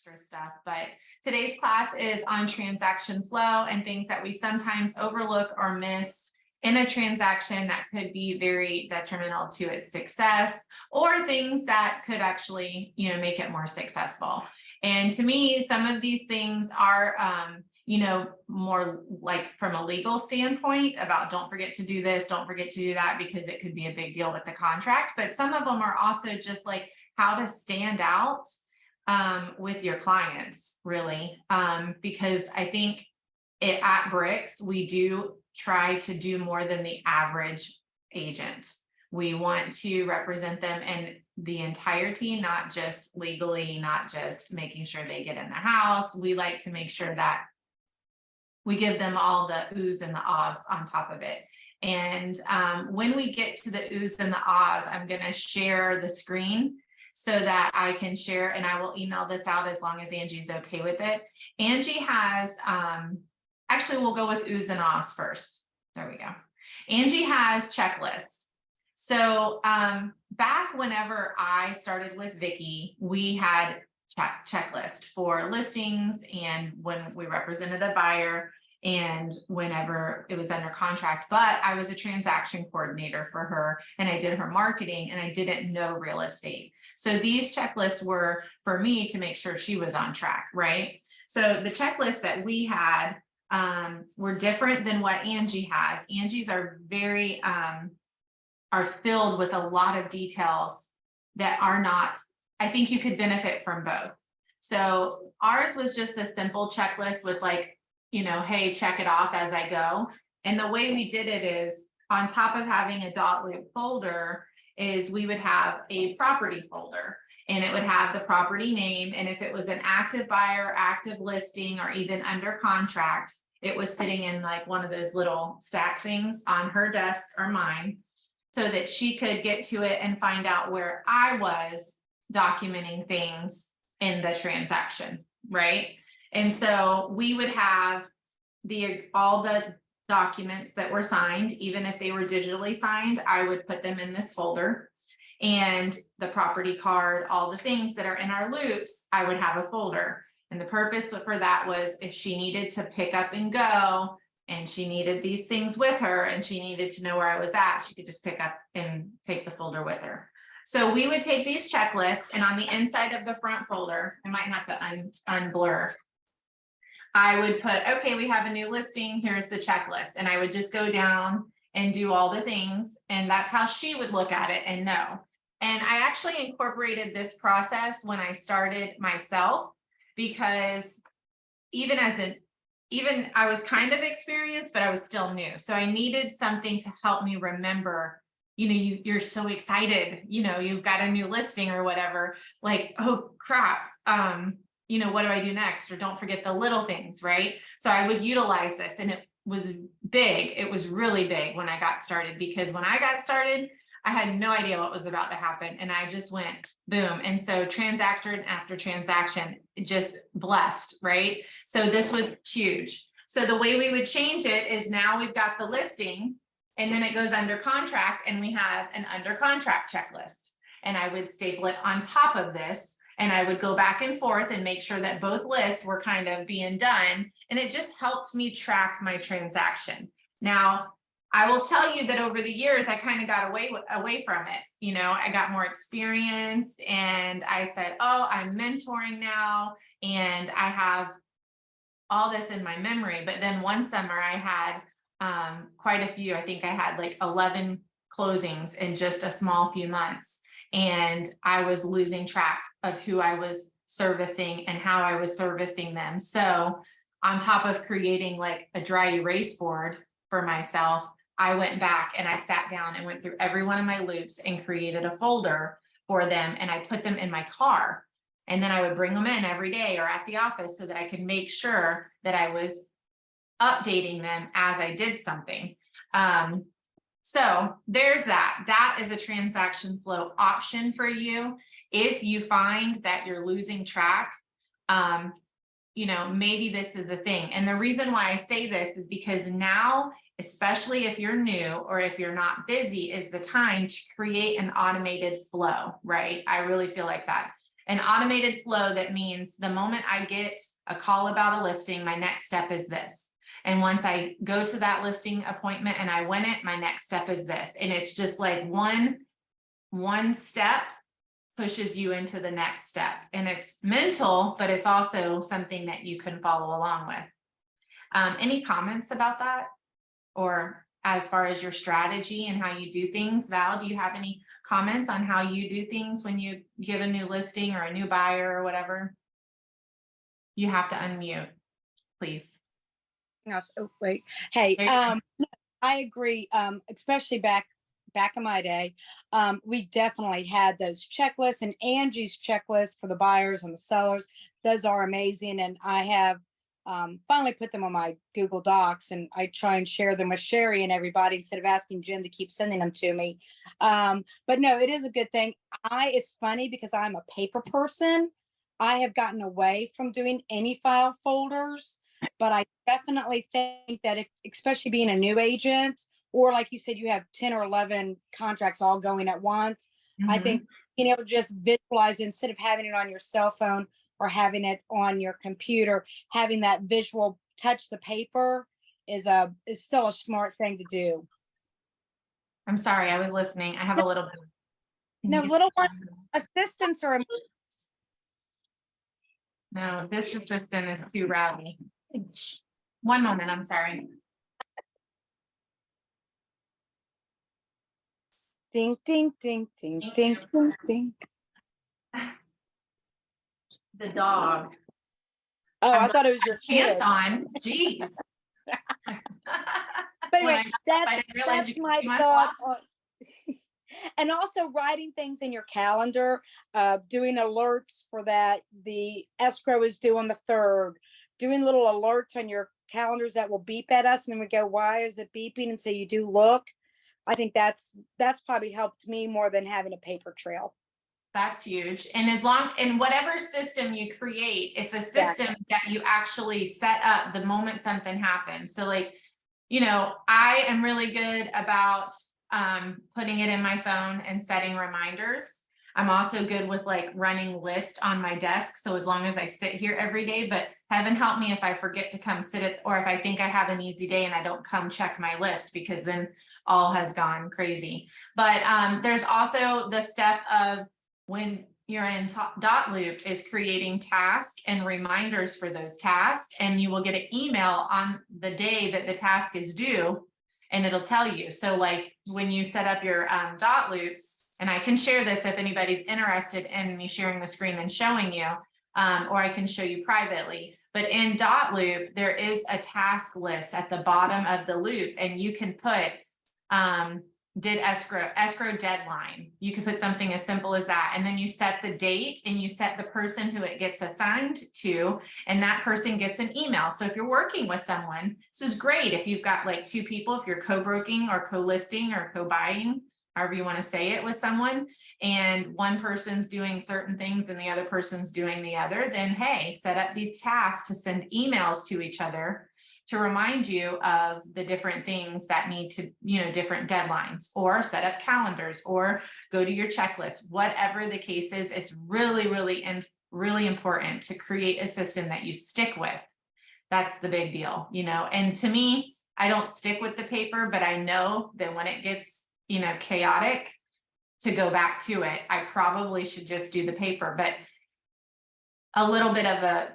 extra stuff. But today's class is on transaction flow and things that we sometimes overlook or miss in a transaction that could be very detrimental to its success, or things that could actually, make it more successful. And to me, some of these things are, more like from a legal standpoint about don't forget to do this, don't forget to do that, because it could be a big deal with the contract. But some of them are also just like how to stand out with your clients, really. Because I think at Bricks, we do try to do more than the average agent. We want to represent them in the entirety, not just legally, not just making sure they get in the house. We like to make sure that we give them all the oohs and the ahs on top of it. And when we get to the oohs and the ahs, I'm going to share the screen so that I can share, and I will email this out as long as Angie's okay with it. Angie has, actually, we'll go with oohs and ahs first. There we go. Angie has checklists. So back whenever I started with Vicki, we had checklist for listings and when we represented a buyer and whenever it was under contract. But I was a transaction coordinator for her and I did her marketing and I didn't know real estate. So these checklists were for me to make sure she was on track, right? So the checklists that we had were different than what Angie has. Angie's are very are filled with a lot of details that are not, I think you could benefit from both. So ours was just a simple checklist with like, hey, check it off as I go. And the way we did it is on top of having a dot loop folder is we would have a property folder and it would have the property name. And if it was an active buyer, active listing, or even under contract, it was sitting in like one of those little stack things on her desk or mine, so that she could get to it and find out where I was documenting things in the transaction, right? And so we would have all the documents that were signed, even if they were digitally signed, I would put them in this folder, and the property card, all the things that are in our loops, I would have a folder. And the purpose for that was if she needed to pick up and go, and she needed these things with her and she needed to know where I was at, she could just pick up and take the folder with her. So we would take these checklists, and on the inside of the front folder, I might have to unblur. I would put, okay, we have a new listing, here's the checklist. And I would just go down and do all the things. And that's how she would look at it and know. And I actually incorporated this process when I started myself, because even I was kind of experienced, but I was still new. So I needed something to help me remember, you're so excited, you've got a new listing or whatever, like, oh crap, what do I do next? Or don't forget the little things, right? So I would utilize this, and it was big. It was really big when I got started, because when I got started, I had no idea what was about to happen. And I just went boom. And so transaction after transaction, just blessed, right? So this was huge. So the way we would change it is now we've got the listing, and then it goes under contract, and we have an under contract checklist. And I would staple it on top of this, and I would go back and forth and make sure that both lists were kind of being done. And it just helped me track my transaction. Now, I will tell you that over the years, I kind of got away from it. I got more experienced, and I said, oh, I'm mentoring now, and I have all this in my memory. But then one summer I had quite a few. I think I had like 11 closings in just a small few months. And I was losing track of who I was servicing and how I was servicing them. So on top of creating like a dry erase board for myself, I went back and I sat down and went through every one of my loops and created a folder for them. And I put them in my car. And then I would bring them in every day or at the office so that I could make sure that I was updating them as I did something. So there's that. That is a transaction flow option for you. If you find that you're losing track, maybe this is a thing. And the reason why I say this is because now, especially if you're new or if you're not busy, is the time to create an automated flow, right? I really feel like that. An automated flow, that means the moment I get a call about a listing, my next step is this. And once I go to that listing appointment and I win it, my next step is this. And it's just like one step pushes you into the next step. And it's mental, but it's also something that you can follow along with. Any comments about that? Or as far as your strategy and how you do things? Val, do you have any comments on how you do things when you get a new listing or a new buyer or whatever? You have to unmute, please. Oh, wait. Hey, I agree. Especially back in my day, we definitely had those checklists, and Angie's checklist for the buyers and the sellers. Those are amazing, and I have finally put them on my Google Docs, and I try and share them with Sherry and everybody instead of asking Jim to keep sending them to me. But no, it is a good thing. It's funny because I'm a paper person. I have gotten away from doing any file folders, but I definitely think that especially being a new agent, or like you said, you have 10 or 11 contracts all going at once. I think being able to just visualize it instead of having it on your cell phone or having it on your computer, having that visual touch the paper is still a smart thing to do. I'm sorry, I was listening. I have a little bit. No, little one assistants are. No, this assistant is too rowdy. One moment, I'm sorry. Ding, ding, ding, ding, ding, ding, ding. The dog. Oh, I thought it was your Pants kid. on. Jeez. But anyway, that's my thought. And also writing things in your calendar, doing alerts for that. The escrow is due on the 3rd. Doing little alerts on your calendars that will beep at us, and then we go, why is it beeping? And so you do look. I think that's probably helped me more than having a paper trail. That's huge. And in whatever system you create, it's a system that you actually set up the moment something happens. So like, I am really good about putting it in my phone and setting reminders. I'm also good with like running lists on my desk. So as long as I sit here every day, but heaven help me if I forget to come sit it, or if I think I have an easy day and I don't come check my list, because then all has gone crazy. But there's also the step of when you're in dot loop is creating tasks and reminders for those tasks. And you will get an email on the day that the task is due, and it'll tell you. So like when you set up your dot loops, and I can share this if anybody's interested in me sharing the screen and showing you, or I can show you privately. But in dot loop, there is a task list at the bottom of the loop, and you can put did escrow deadline. You could put something as simple as that. And then you set the date and you set the person who it gets assigned to, and that person gets an email. So if you're working with someone, this is great. If you've got like 2 people, if you're co-broking or co-listing or co-buying, however you want to say it, with someone, and one person's doing certain things and the other person's doing the other, then hey, set up these tasks to send emails to each other to remind you of the different things that need to, different deadlines, or set up calendars, or go to your checklist. Whatever the case is, it's really, really important to create a system that you stick with. That's the big deal, and to me, I don't stick with the paper, but I know that when it gets, chaotic, to go back to it, I probably should just do the paper. But a little bit of a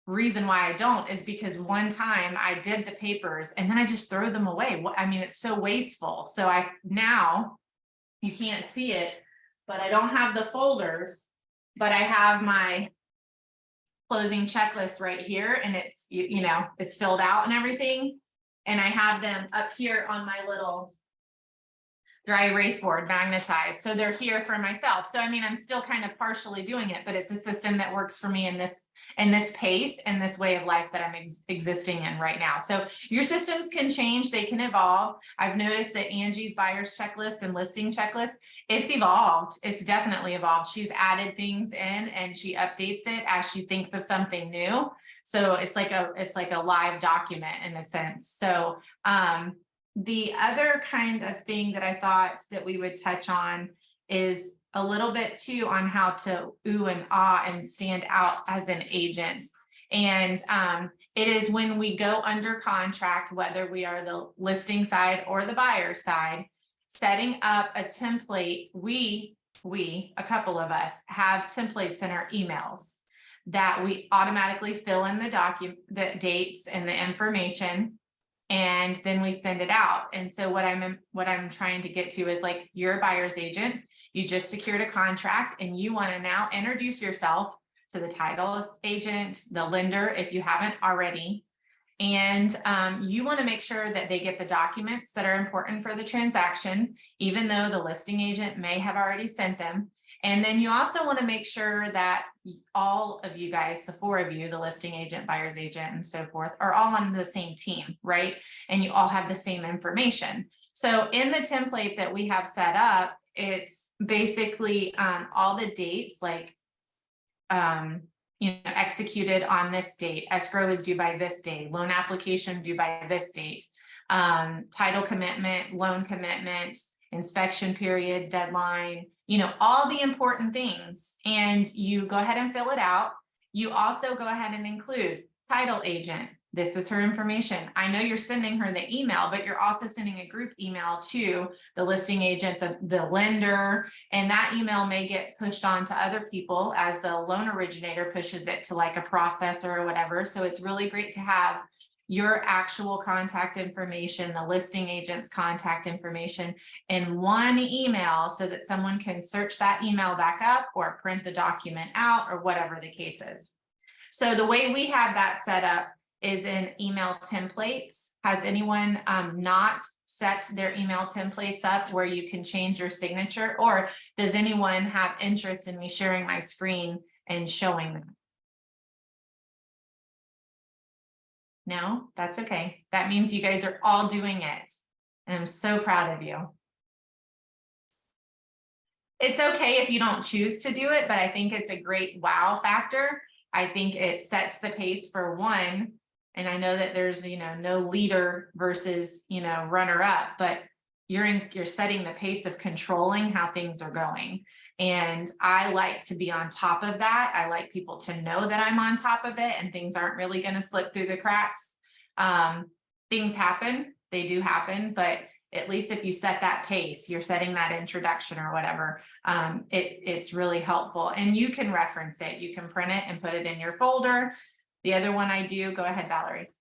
reason why I don't is because one time I did the papers and then I just throw them away. I mean, it's so wasteful. So now you can't see it, but I don't have the folders, but I have my closing checklist right here, and it's, it's filled out and everything. And I have them up here on my little dry erase board, magnetized. So they're here for myself. So, I mean, I'm still kind of partially doing it, but it's a system that works for me in this pace and this way of life that I'm existing in right now. So your systems can change, they can evolve. I've noticed that Angie's buyer's checklist and listing checklist, it's evolved. It's definitely evolved. She's added things in and she updates it as she thinks of something new. So it's like a live document in a sense. So, the other kind of thing that I thought that we would touch on is a little bit too on how to ooh and ah and stand out as an agent. And it is when we go under contract, whether we are the listing side or the buyer side, setting up a template. We, a couple of us, have templates in our emails that we automatically fill in the dates and the information, and then we send it out. And so what I'm trying to get to is, like, you're a buyer's agent, you just secured a contract, and you want to now introduce yourself to the title agent, the lender, if you haven't already. And you want to make sure that they get the documents that are important for the transaction, even though the listing agent may have already sent them. And then you also want to make sure that all of you guys, the four of you, the listing agent, buyer's agent, and so forth, are all on the same team, right? And you all have the same information. So in the template that we have set up, it's basically all the dates, like, executed on this date, escrow is due by this date, loan application due by this date, title commitment, loan commitment, inspection period, deadline, all the important things. And you go ahead and fill it out. You also go ahead and include title agent. This is her information. I know you're sending her the email, but you're also sending a group email to the listing agent, the lender, and that email may get pushed on to other people as the loan originator pushes it to, like, a processor or whatever. So it's really great to have your actual contact information, the listing agent's contact information in one email, so that someone can search that email back up or print the document out or whatever the case is. So the way we have that set up is in email templates. Has anyone not set their email templates up where you can change your signature? Or does anyone have interest in me sharing my screen and showing them? No, that's okay. That means you guys are all doing it. And I'm so proud of you. It's okay if you don't choose to do it, but I think it's a great wow factor. I think it sets the pace for one. And I know that there's, no leader versus, runner up, but you're setting the pace of controlling how things are going. And I like to be on top of that. I like people to know that I'm on top of it and things aren't really going to slip through the cracks. Things happen, they do happen, but at least if you set that pace, you're setting that introduction or whatever, it's really helpful. And you can reference it. You can print it and put it in your folder. The other one I do, go ahead, Valerie.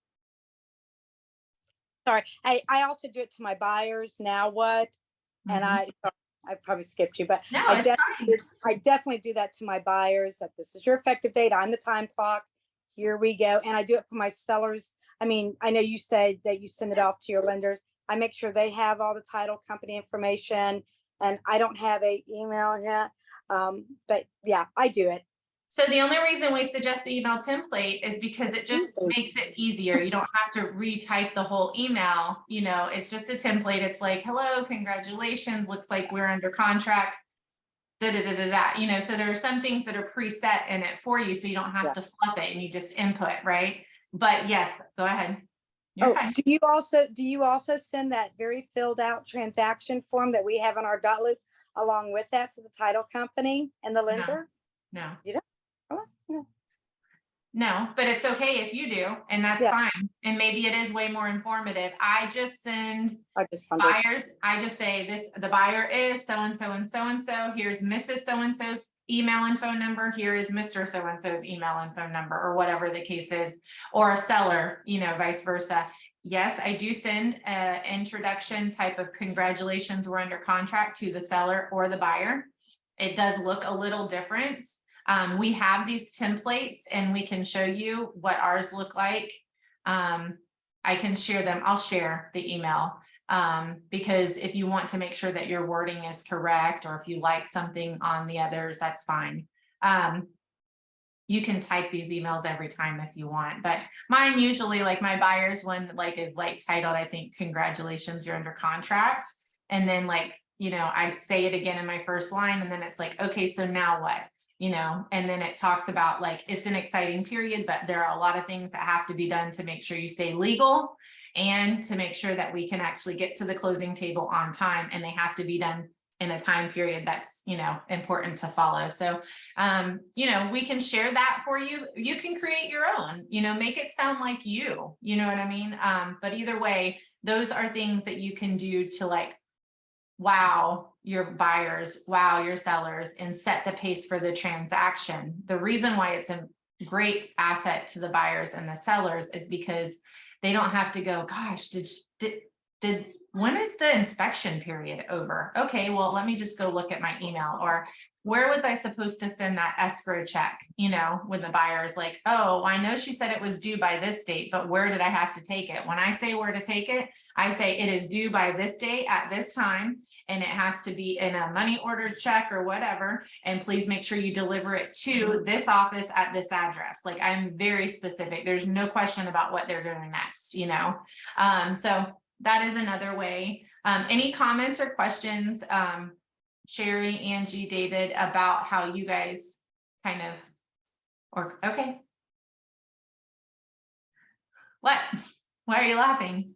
Sorry, I also do it to my buyers. Now what? And I probably skipped you, but No, I definitely do that to my buyers, that this is your effective date. I'm the time clock. Here we go. And I do it for my sellers. I mean, I know you said that you send it off to your lenders. I make sure they have all the title company information, and I don't have a email yet. But yeah, I do it. So the only reason we suggest the email template is because it just makes it easier. You don't have to retype the whole email. It's just a template. It's like, hello, congratulations. Looks like we're under contract. So there are some things that are preset in it for you, so you don't have to fluff it and you just input, right? But yes, go ahead. Do you also send that very filled out transaction form that we have on our dot loop along with that to the title company and the lender? No. You don't? Oh, yeah. No, but it's okay if you do, and that's fine. And maybe it is way more informative. I just send buyers. I just say the buyer is so-and-so and so-and-so. Here's Mrs. So-and-so's email and phone number. Here is Mr. So-and-so's email and phone number, or whatever the case is, or a seller, vice versa. Yes, I do send an introduction type of congratulations, we're under contract, to the seller or the buyer. It does look a little different. We have these templates and we can show you what ours look like. I can share them. I'll share the email because if you want to make sure that your wording is correct, or if you like something on the others, that's fine. You can type these emails every time if you want, but mine usually, like my buyers one, is titled, I think, congratulations, you're under contract. And then I say it again in my first line, and then it's like, okay, so now what? And then it talks about it's an exciting period, but there are a lot of things that have to be done to make sure you stay legal and to make sure that we can actually get to the closing table on time, and they have to be done in a time period that's, important to follow. So, we can share that for you. You can create your own, make it sound like you know what I mean? But either way, those are things that you can do to like, wow your buyers, wow your sellers, and set the pace for the transaction. The reason why it's a great asset to the buyers and the sellers is because they don't have to go, gosh, did when is the inspection period over? Okay, well, let me just go look at my email. Or where was I supposed to send that escrow check? When the buyer is like, oh, I know she said it was due by this date, but where did I have to take it? When I say where to take it, I say it is due by this date at this time, and it has to be in a money order check or whatever. And please make sure you deliver it to this office at this address. Like, I'm very specific. There's no question about what they're doing next, so that is another way. Any comments or questions, Sherry, Angie, David, about how you guys kind of, or, okay. What? Why are you laughing?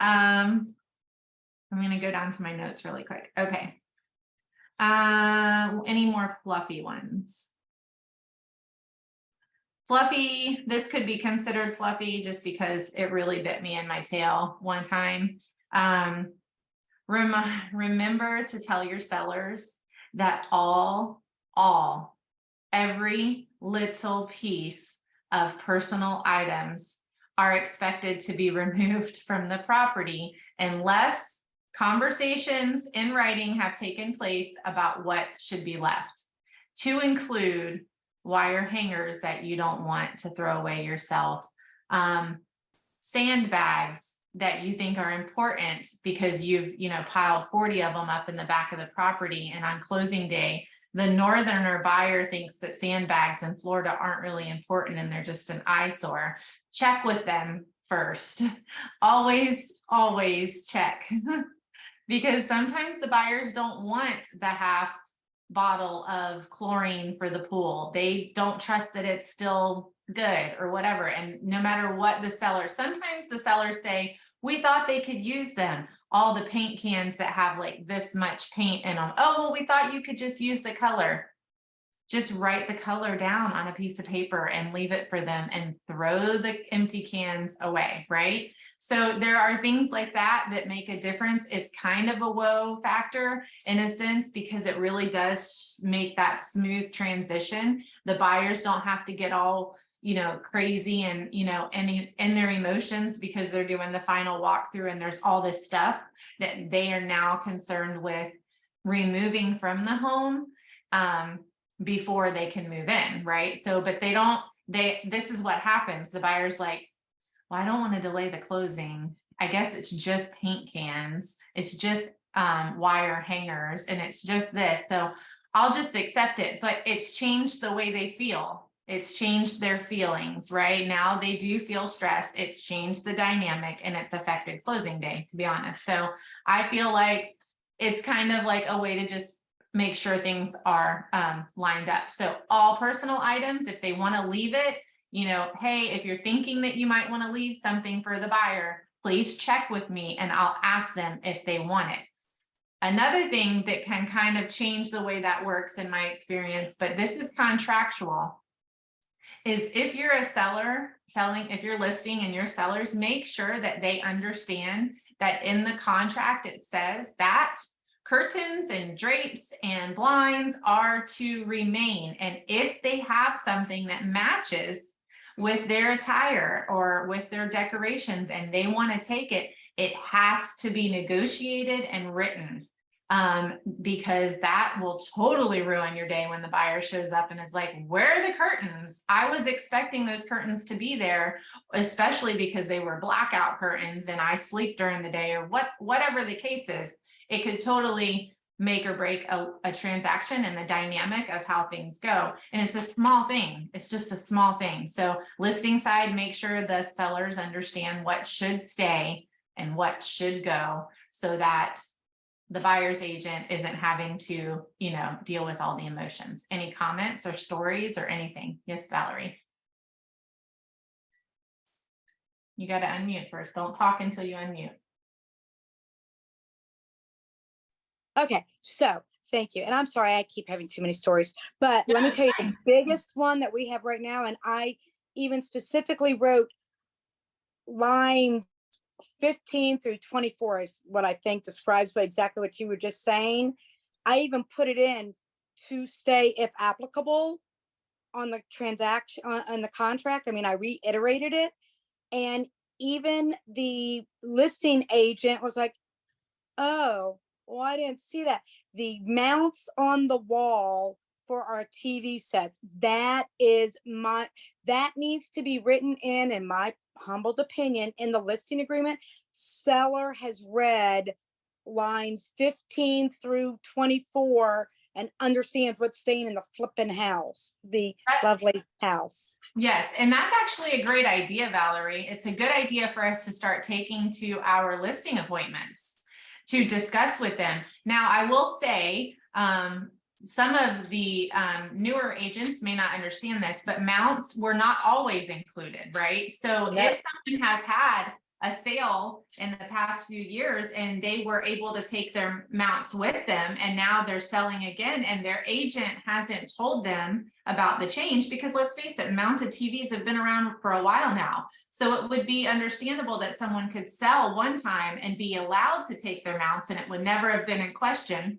I'm going to go down to my notes really quick. Okay. Any more fluffy ones? Fluffy, this could be considered fluffy just because it really bit me in my tail one time. Remember to tell your sellers that every little piece of personal items are expected to be removed from the property unless conversations in writing have taken place about what should be left, to include wire hangers that you don't want to throw away yourself, sandbags that you think are important because you've piled 40 of them up in the back of the property, and on closing day the northerner buyer thinks that sandbags in Florida aren't really important and they're just an eyesore. Check with them first. always check because sometimes the buyers don't want the half bottle of chlorine for the pool. They don't trust that it's still good or whatever. And no matter what sometimes the sellers say, we thought they could use them. All the paint cans that have like this much paint in them. Oh, well, we thought you could just use the color. Just write the color down on a piece of paper and leave it for them and throw the empty cans away, right? So there are things like that make a difference. It's kind of a whoa factor in a sense because it really does make that smooth transition. The buyers don't have to get all crazy and in their emotions because they're doing the final walkthrough and there's all this stuff that they are now concerned with removing from the home before they can move in, right? So, but this is what happens. The buyer's like, well, I don't want to delay the closing. I guess it's just paint cans. It's just wire hangers and it's just this. So I'll just accept it, but it's changed the way they feel. It's changed their feelings, right? Now they do feel stressed. It's changed the dynamic and it's affected closing day, to be honest. So I feel like it's kind of like a way to just make sure things are lined up. So all personal items, if they want to leave it, hey, if you're thinking that you might want to leave something for the buyer, please check with me and I'll ask them if they want it. Another thing that can kind of change the way that works in my experience, but this is contractual, is if you're a seller if you're listing and your sellers, make sure that they understand that in the contract, it says that curtains and drapes and blinds are to remain. And if they have something that matches with their attire or with their decorations and they want to take it, it has to be negotiated and written. Because that will totally ruin your day when the buyer shows up and is like, where are the curtains? I was expecting those curtains to be there, especially because they were blackout curtains and I sleep during the day or whatever the case is. It could totally make or break a transaction and the dynamic of how things go. And it's a small thing. It's just a small thing. So listing side, make sure the sellers understand what should stay and what should go so that the buyer's agent isn't having to, deal with all the emotions. Any comments or stories or anything? Yes, Valerie. You got to unmute first. Don't talk until you unmute. Okay, so thank you. And I'm sorry, I keep having too many stories, but let No, me it's tell you the fine. biggest one that we have right now. And I even specifically wrote line 15 through 24 is what I think describes exactly what you were just saying. I even put it in to stay if applicable on the transaction on the contract. I mean, I reiterated it, and even the listing agent was like, oh, well, I didn't see that. The mounts on the wall for our TV sets, that needs to be written in my humbled opinion, in the listing agreement. Seller has read lines 15 through 24 and understands what's staying in the flipping house, the lovely house. Yes, and that's actually a great idea, Valerie. It's a good idea for us to start taking to our listing appointments to discuss with them. Now, I will say, some of the newer agents may not understand this, but mounts were not always included, right? So if someone has had a sale in the past few years and they were able to take their mounts with them, and now they're selling again and their agent hasn't told them about the change, because let's face it, mounted TVs have been around for a while now. So it would be understandable that someone could sell one time and be allowed to take their mounts and it would never have been in question.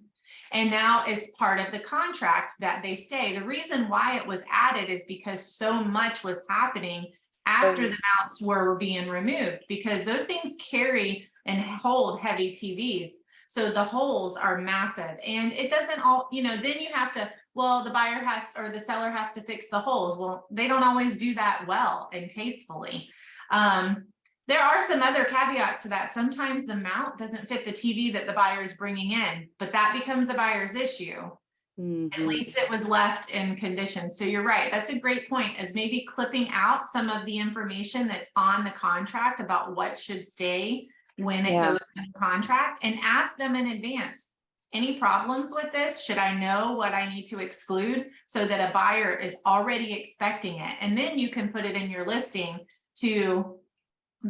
And now it's part of the contract that they stay. The reason why it was added is because so much was happening after the mounts were being removed, because those things carry and hold heavy TVs. So the holes are massive, and it doesn't all, then you have to, well, the buyer has, or the seller has to fix the holes. Well, they don't always do that well and tastefully. There are some other caveats to that. Sometimes the mount doesn't fit the TV that the buyer is bringing in, but that becomes a buyer's issue. At least it was left in condition. So you're right. That's a great point, is maybe clipping out some of the information that's on the contract about what should stay when it goes in the contract, and ask them in advance, any problems with this? Should I know what I need to exclude, so that a buyer is already expecting it? And then you can put it in your listing to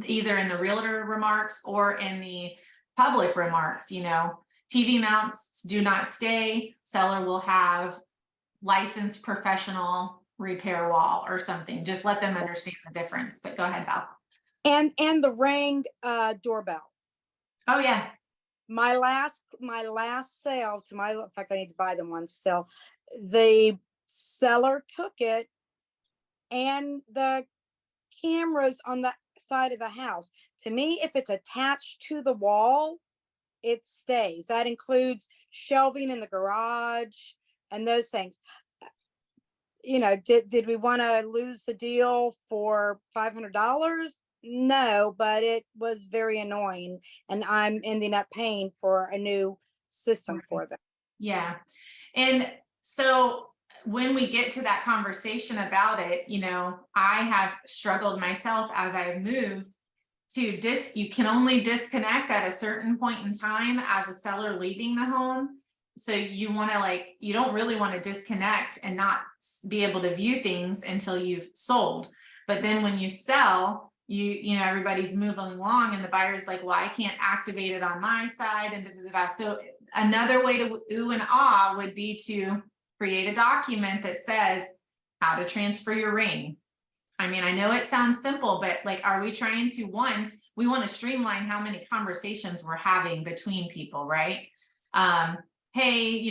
either in the realtor remarks or in the public remarks, TV mounts do not stay. Seller will have licensed professional repair wall or something. Just let them understand the difference. But go ahead, Val. And the Ring doorbell. Oh yeah. My last sale to in fact, I need to buy them one still. The seller took it, and the cameras on the side of the house. To me, if it's attached to the wall, it stays. That includes shelving in the garage and those things. Did we want to lose the deal for $500? No, but it was very annoying, and I'm ending up paying for a new system for them. Yeah. And so when we get to that conversation about it, I have struggled myself as I've moved to you can only disconnect at a certain point in time as a seller leaving the home. So you don't really want to disconnect and not be able to view things until you've sold. But then when you sell, everybody's moving along and the buyer's like, well, I can't activate it on my side, and So another way to ooh and ah would be to create a document that says how to transfer your ring. I mean, I know it sounds simple, but are we trying to, we want to streamline how many conversations we're having between people, right? Hey,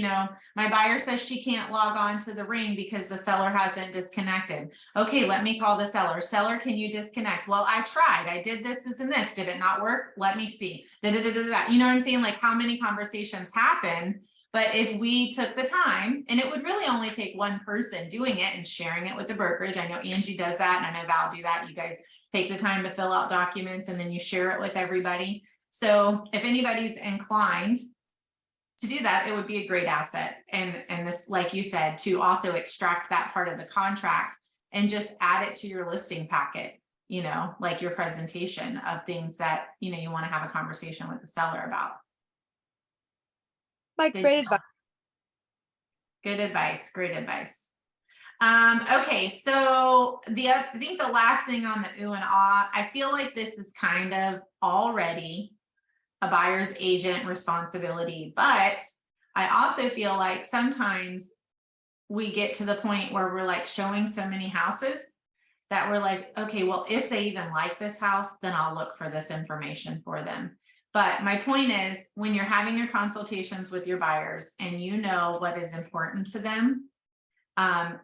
my buyer says she can't log on to the Ring because the seller hasn't disconnected. Okay, let me call the seller. Seller, can you disconnect? Well, I tried. I did this and this. Did it not work? Let me see. You know what I'm saying? How many conversations happen? But if we took the time, and it would really only take one person doing it and sharing it with the brokerage. I know Angie does that, and I know Val do that. You guys take the time to fill out documents and then you share it with everybody. So if anybody's inclined to do that, it would be a great asset. And this, like you said, to also extract that part of the contract and just add it to your listing packet, like your presentation of things that, you want to have a conversation with the seller about. Great advice. Good advice. Great advice. Okay, so I think the last thing on the ooh and ah, I feel like this is kind of already a buyer's agent responsibility, but I also feel like sometimes we get to the point where we're like showing so many houses that we're like, okay, well, if they even like this house, then I'll look for this information for them. But my point is, when you're having your consultations with your buyers and you know what is important to them,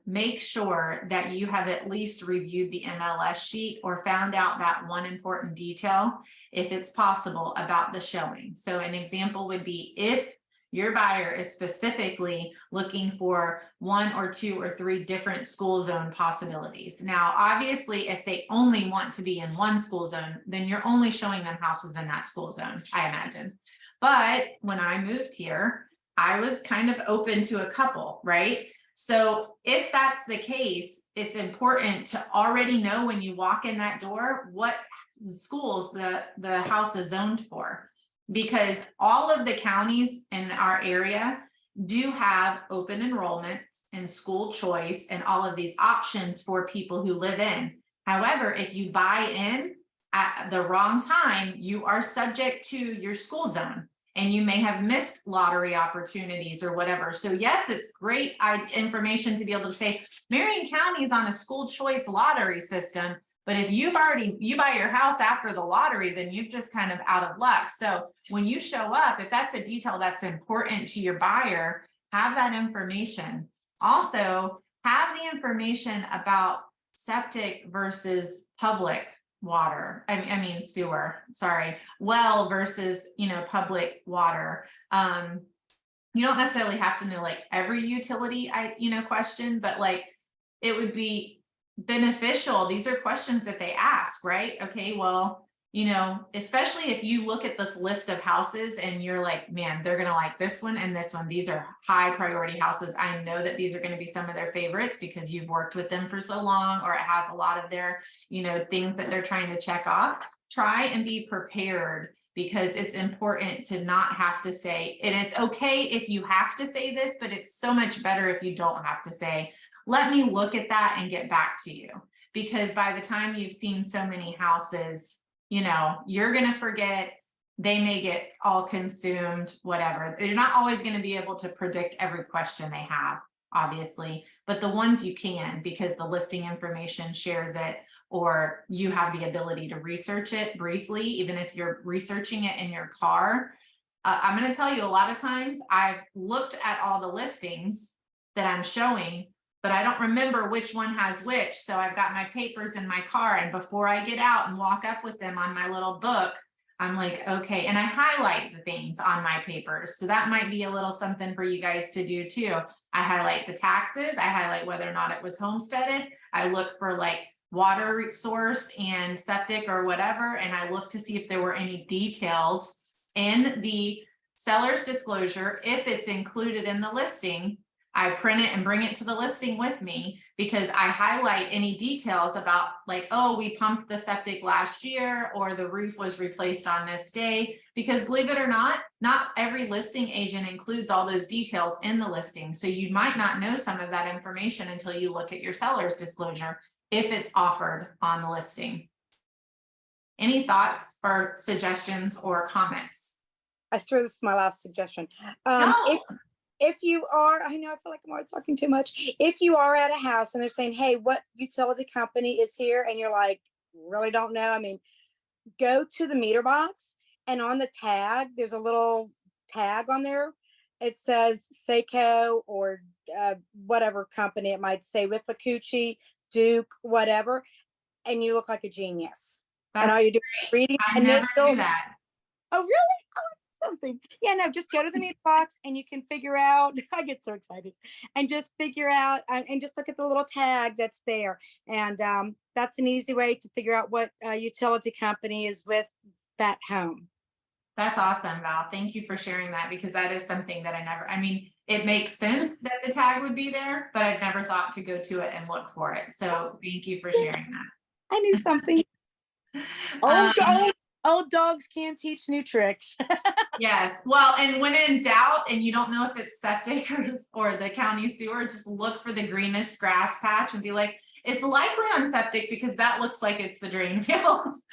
make sure that you have at least reviewed the MLS sheet or found out that one important detail, if it's possible, about the showing. So an example would be if your buyer is specifically looking for 1 or 2 or 3 different school zone possibilities. Now, obviously, if they only want to be in one school zone, then you're only showing them houses in that school zone, I imagine. But when I moved here, I was kind of open to a couple, right? So if that's the case, it's important to already know when you walk in that door what schools the house is zoned for, because all of the counties in our area do have open enrollments and school choice and all of these options for people who live in. However, if you buy in at the wrong time, you are subject to your school zone, and you may have missed lottery opportunities or whatever. So yes, it's great information to be able to say Marion County is on a school choice lottery system, but if you buy your house after the lottery, then you've just kind of out of luck. So when you show up, if that's a detail that's important to your buyer, have that information. Also, have the information about septic versus public water. I mean sewer, sorry, well versus, public water. You don't necessarily have to know like every utility question, but like it would be beneficial. These are questions that they ask, right? Okay, well, especially if you look at this list of houses and you're like, man, they're going to like this one and this one. These are high priority houses. I know that these are going to be some of their favorites because you've worked with them for so long, or it has a lot of their, things that they're trying to check off. Try and be prepared, because it's important to not have to say, and it's okay if you have to say this, but it's so much better if you don't have to say, let me look at that and get back to you. Because by the time you've seen so many houses, you're going to forget, they may get all consumed, whatever. They're not always going to be able to predict every question they have, obviously, but the ones you can, because the listing information shares it, or you have the ability to research it briefly, even if you're researching it in your car. I'm going to tell you, a lot of times I've looked at all the listings that I'm showing, but I don't remember which one has which. So I've got my papers in my car, and before I get out and walk up with them on my little book, I'm like, okay, and I highlight the things on my papers. So that might be a little something for you guys to do too. I highlight the taxes, I highlight whether or not it was homesteaded. I look for like water source and septic or whatever, and I look to see if there were any details in the seller's disclosure. If it's included in the listing, I print it and bring it to the listing with me, because I highlight any details about like, oh, we pumped the septic last year, or the roof was replaced on this day. Because believe it or not every listing agent includes all those details in the listing. So you might not know some of that information until you look at your seller's disclosure, if it's offered on the listing. Any thoughts or suggestions or comments? I swear this is my last suggestion. No. If you are, I know I feel like I'm always talking too much. If you are at a house and they're saying, hey, what utility company is here? And you're like, really don't know. I mean, go to the meter box, and on the tag, there's a little tag on there. It says Seiko or whatever company it might say, with Lacucci, Duke, whatever. And you look like a genius. And all you do is reading. I never do that. Oh, really? Something. Yeah, no, just go to the meter box and you can figure out, I get so excited, and just figure out and just look at the little tag that's there. And that's an easy way to figure out what utility company is with that home. That's awesome, Val. Thank you for sharing that, because that is something that it makes sense that the tag would be there, but I've never thought to go to it and look for it. So thank you for sharing that. I knew something. Old dogs can teach new tricks. Yes. Well, and when in doubt and you don't know if it's septic or the county sewer, just look for the greenest grass patch and be like, it's likely on septic because that looks like it's the drain fields.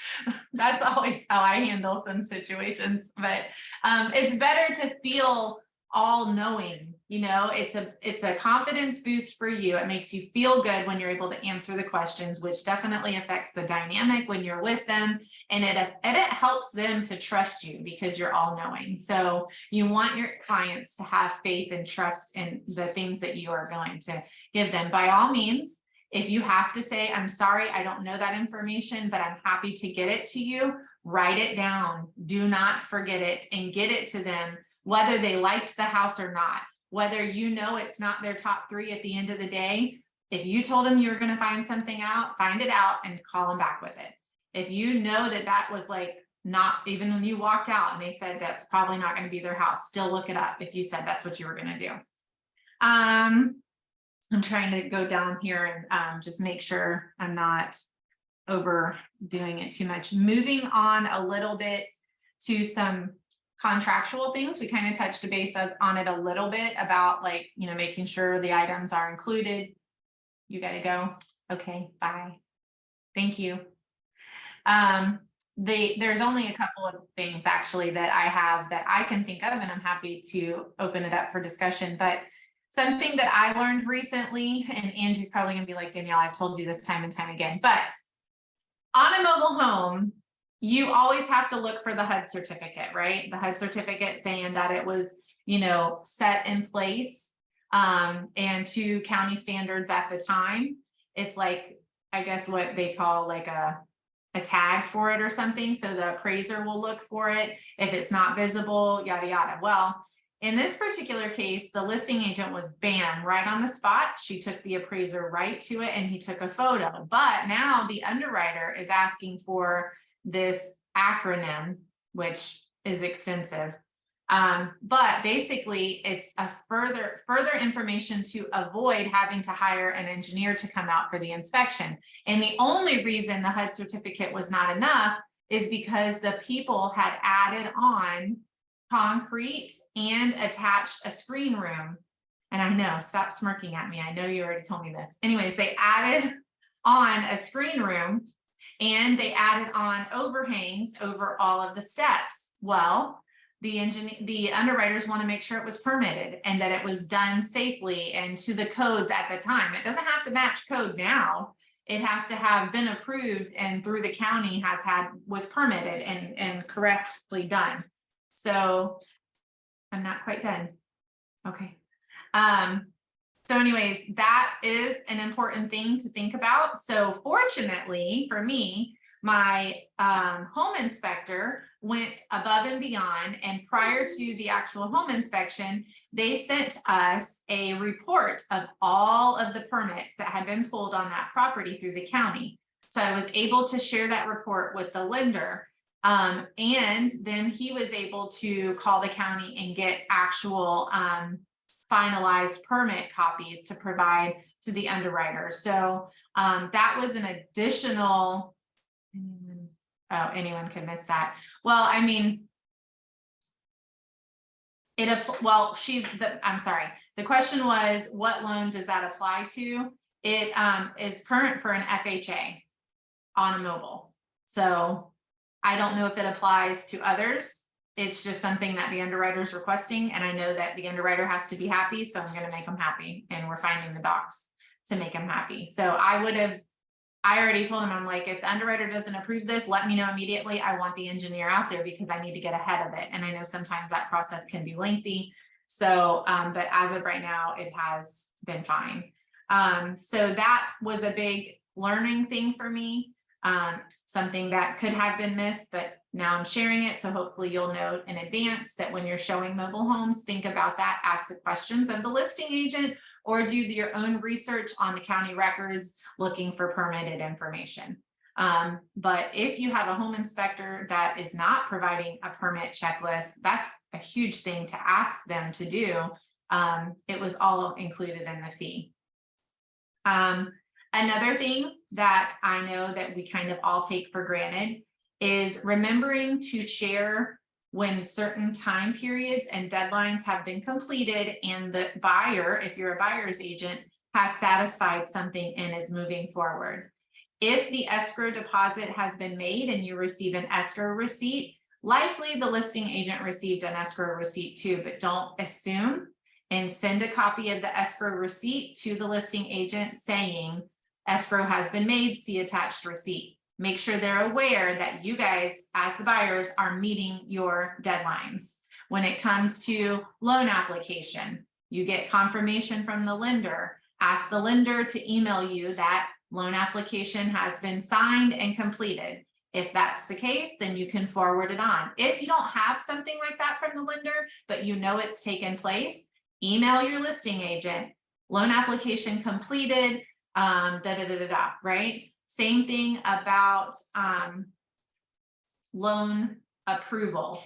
That's always how I handle some situations. But it's better to feel all knowing, you know, it's a confidence boost for you. It makes you feel good when you're able to answer the questions, which definitely affects the dynamic when you're with them. And it helps them to trust you because you're all knowing. So you want your clients to have faith and trust in the things that you are going to give them. By all means, if you have to say, I'm sorry, I don't know that information, but I'm happy to get it to you, write it down. Do not forget it and get it to them, whether they liked the house or not, whether you know it's not their top 3 at the end of the day. If you told them you were going to find something out, find it out and call them back with it. If you know that that was like not, even when you walked out and they said that's probably not going to be their house, still look it up if you said that's what you were going to do. I'm trying to go down here and just make sure I'm not overdoing it too much. Moving on a little bit to some contractual things. We kind of touched a base on it a little bit about, like, you know, making sure the items are included. You got to go. Okay, bye. Thank you. There's only a couple of things actually that I have that I can think of, and I'm happy to open it up for discussion. But something that I learned recently, and Angie's probably gonna be like, Danielle, I've told you this time and time again, but on a mobile home, you always have to look for the HUD certificate, right? The HUD certificate saying that it was, you know, set in place and to county standards at the time. It's like, I guess what they call like a tag for it or something. So the appraiser will look for it. If it's not visible, yada, yada. Well, in this particular case, the listing agent was bam, right on the spot. She took the appraiser right to it and he took a photo. But now the underwriter is asking for this acronym, which is extensive. But basically it's a further information to avoid having to hire an engineer to come out for the inspection. And the only reason the HUD certificate was not enough is because the people had added on concrete and attached a screen room. And I know, stop smirking at me. I know you already told me this. Anyways, they added on a screen room and they added on overhangs over all of the steps. Well, the underwriters want to make sure it was permitted and that it was done safely and to the codes at the time. It doesn't have to match code now. It has to have been approved and through the county was permitted and correctly done. So I'm not quite done. Okay. So anyways, that is an important thing to think about. So fortunately for me, my home inspector went above and beyond, and prior to the actual home inspection, they sent us a report of all of the permits that had been pulled on that property through the county. So I was able to share that report with the lender. And then he was able to call the county and get actual finalized permit copies to provide to the underwriter. So that was an additional, oh, anyone can miss that. Well, I mean, I'm sorry. The question was, what loan does that apply to? It is current for an FHA on a mobile. So I don't know if it applies to others. It's just something that the underwriter is requesting. And I know that the underwriter has to be happy. So I'm going to make them happy. And we're finding the docs to make them happy. So I already told him, I'm like, if the underwriter doesn't approve this, let me know immediately. I want the engineer out there because I need to get ahead of it. And I know sometimes that process can be lengthy. So, but as of right now, it has been fine. So that was a big learning thing for me. Something that could have been missed, but now I'm sharing it. So hopefully you'll know in advance that when you're showing mobile homes, think about that, ask the questions of the listing agent, or do your own research on the county records looking for permitted information. But if you have a home inspector that is not providing a permit checklist, that's a huge thing to ask them to do. It was all included in the fee. Another thing that I know that we kind of all take for granted is remembering to share when certain time periods and deadlines have been completed and the buyer, if you're a buyer's agent, has satisfied something and is moving forward. If the escrow deposit has been made and you receive an escrow receipt, Likely the listing agent received an escrow receipt too, but don't assume, and send a copy of the escrow receipt to the listing agent saying escrow has been made, see attached receipt. Make sure they're aware that you guys as the buyers are meeting your deadlines. When it comes to loan application, you get confirmation from the lender. Ask the lender to email you that loan application has been signed and completed. If that's the case, then you can forward it on. If you don't have something like that from the lender, but you know it's taken place, email your listing agent, loan application completed, right? Same thing about loan approval.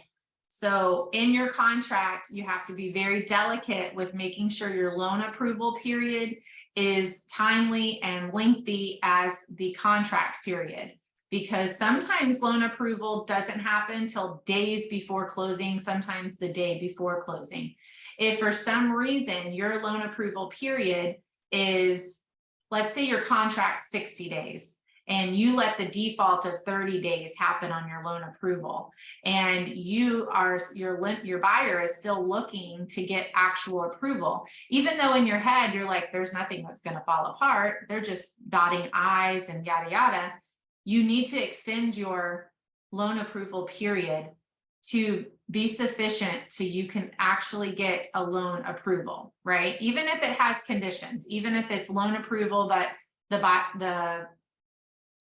So in your contract, you have to be very delicate with making sure your loan approval period is timely and lengthy as the contract period, because sometimes loan approval doesn't happen till days before closing, sometimes the day before closing. If for some reason your loan approval period is, let's say your contract's 60 days, and you let the default of 30 days happen on your loan approval, and your buyer is still looking to get actual approval, even though in your head you're like, there's nothing that's going to fall apart, they're just dotting I's and yada yada. You need to extend your loan approval period to be sufficient so you can actually get a loan approval, right? Even if it has conditions, even if it's loan approval, but the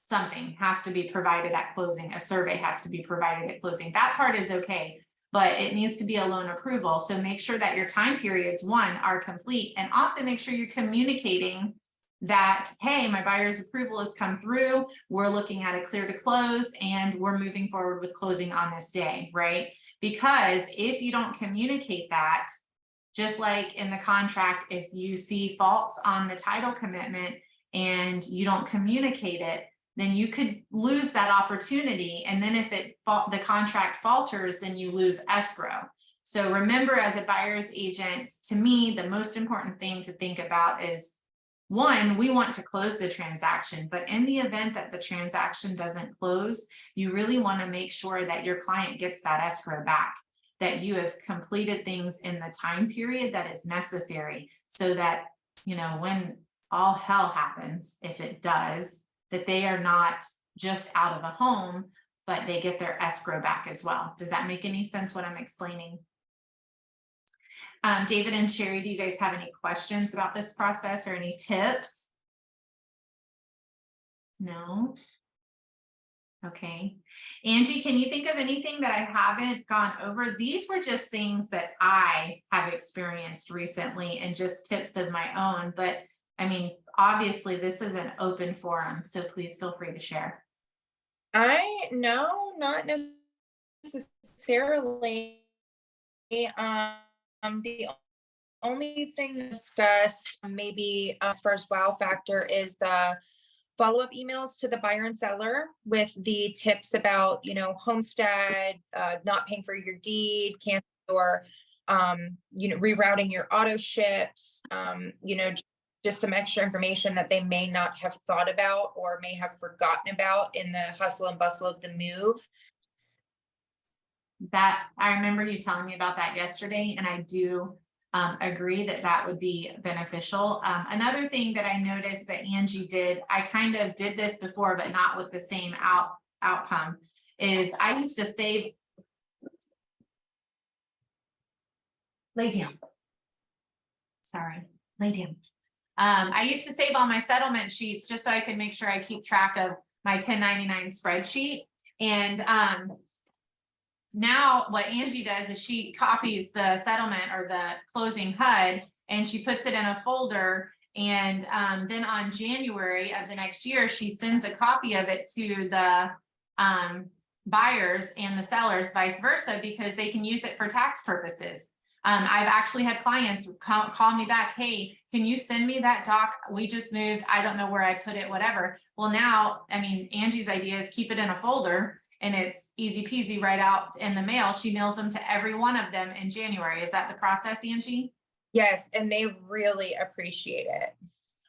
something has to be provided at closing, a survey has to be provided at closing. That part is okay, but it needs to be a loan approval. So make sure that your time periods, one, are complete, and also make sure you're communicating that, hey, my buyer's approval has come through, we're looking at a clear to close, and we're moving forward with closing on this day, right? Because if you don't communicate that, just like in the contract, if you see faults on the title commitment and you don't communicate it, then you could lose that opportunity. And then if the contract falters, then you lose escrow. So remember, as a buyer's agent, to me, the most important thing to think about is, one, we want to close the transaction, but in the event that the transaction doesn't close, you really want to make sure that your client gets that escrow back, that you have completed things in the time period that is necessary, so that, when all hell happens, if it does, that they are not just out of a home, but they get their escrow back as well. Does that make any sense what I'm explaining? David and Sherry, do you guys have any questions about this process or any tips? No? Okay. Angie, can you think of anything that I haven't gone over? These were just things that I have experienced recently and just tips of my own, but I mean, obviously this is an open forum, so please feel free to share. No, not necessarily. The only thing discussed maybe as far as wow factor is the follow-up emails to the buyer and seller with the tips about, homestead, not paying for your deed, cancel your, rerouting your auto ships, just some extra information that they may not have thought about or may have forgotten about in the hustle and bustle of the move. I remember you telling me about that yesterday, and I do agree that would be beneficial. Another thing that I noticed that Angie did, I kind of did this before, but not with the same outcome, is I used to save. Lay down. Sorry, lay down. I used to save all my settlement sheets just so I could make sure I keep track of my 1099 spreadsheet. And now what Angie does is she copies the settlement or the closing HUD and she puts it in a folder. And then on January of the next year, she sends a copy of it to the buyers and the sellers, vice versa, because they can use it for tax purposes. I've actually had clients call me back, hey, can you send me that doc? We just moved, I don't know where I put it, whatever. Well, now, I mean, Angie's idea is keep it in a folder and it's easy peasy right out in the mail. She mails them to every one of them in January. Is that the process, Angie? Yes, and they really appreciate it.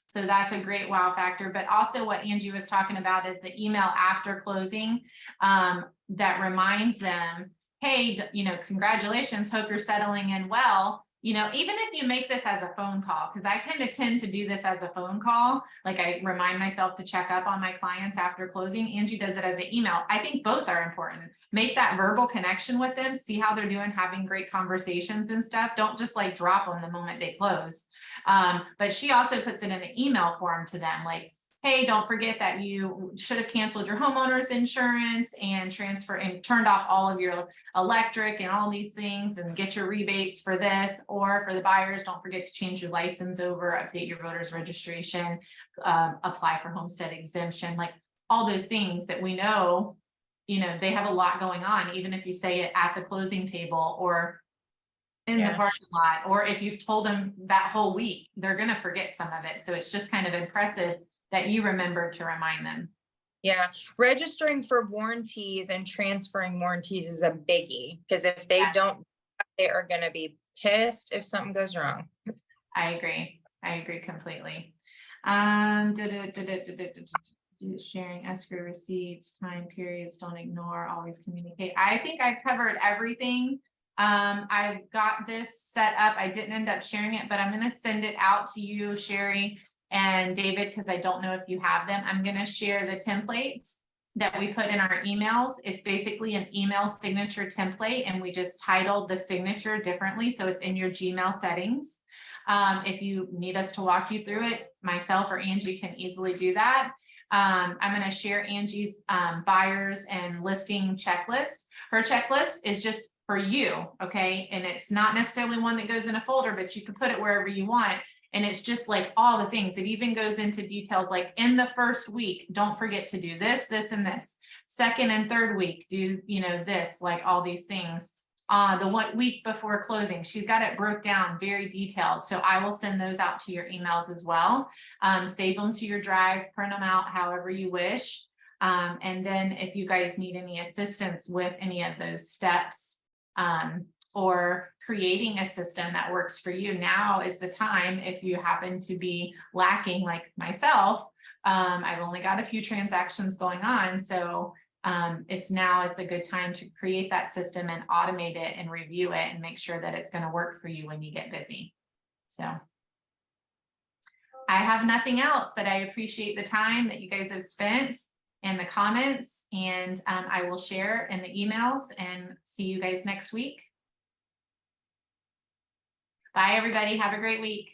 So that's a great wow factor. But also what Angie was talking about is the email after closing that reminds them hey, congratulations, hope you're settling in well. Even if you make this as a phone call, because I kind of tend to do this as a phone call, like I remind myself to check up on my clients after closing. Angie does it as an email. I think both are important. Make that verbal connection with them, see how they're doing, having great conversations and stuff. Don't just like drop them the moment they close. But she also puts it in an email form to them, like, hey, don't forget that you should have canceled your homeowner's insurance and turned off all of your electric and all these things and get your rebates for this. Or for the buyers, don't forget to change your license over, update your voter's registration, apply for homestead exemption, like all those things that we know, they have a lot going on, even if you say it at the closing table or in the parking lot, or if you've told them that whole week, they're going to forget some of it. So it's just kind of impressive that you remember to remind them. Yeah, registering for warranties and transferring warranties is a biggie, because if they don't, they are going to be pissed if something goes wrong. I agree completely. Sharing escrow receipts, time periods, don't ignore, always communicate. I think I've covered everything. I've got this set up. I didn't end up sharing it, but I'm going to send it out to you, Sherry and David, because I don't know if you have them. I'm going to share the templates that we put in our emails. It's basically an email signature template, and we just titled the signature differently, so it's in your Gmail settings. If you need us to walk you through it, myself or Angie can easily do that. I'm going to share Angie's buyers and listing checklist. Her checklist is just for you, okay? And it's not necessarily one that goes in a folder, but you can put it wherever you want. And it's just like all the things. It even goes into details like in the first week, don't forget to do this, this, and this. Second and third week, do this, like all these things. The 1 week before closing, she's got it broke down, very detailed. So I will send those out to your emails as well. Save them to your drives, print them out however you wish. And then if you guys need any assistance with any of those steps, or creating a system that works for you, now is the time. If you happen to be lacking, like myself, I've only got a few transactions going on. So it's a good time to create that system and automate it and review it and make sure that it's going to work for you when you get busy. So I have nothing else, but I appreciate the time that you guys have spent and the comments, and I will share in the emails and see you guys next week. Bye, everybody. Have a great week.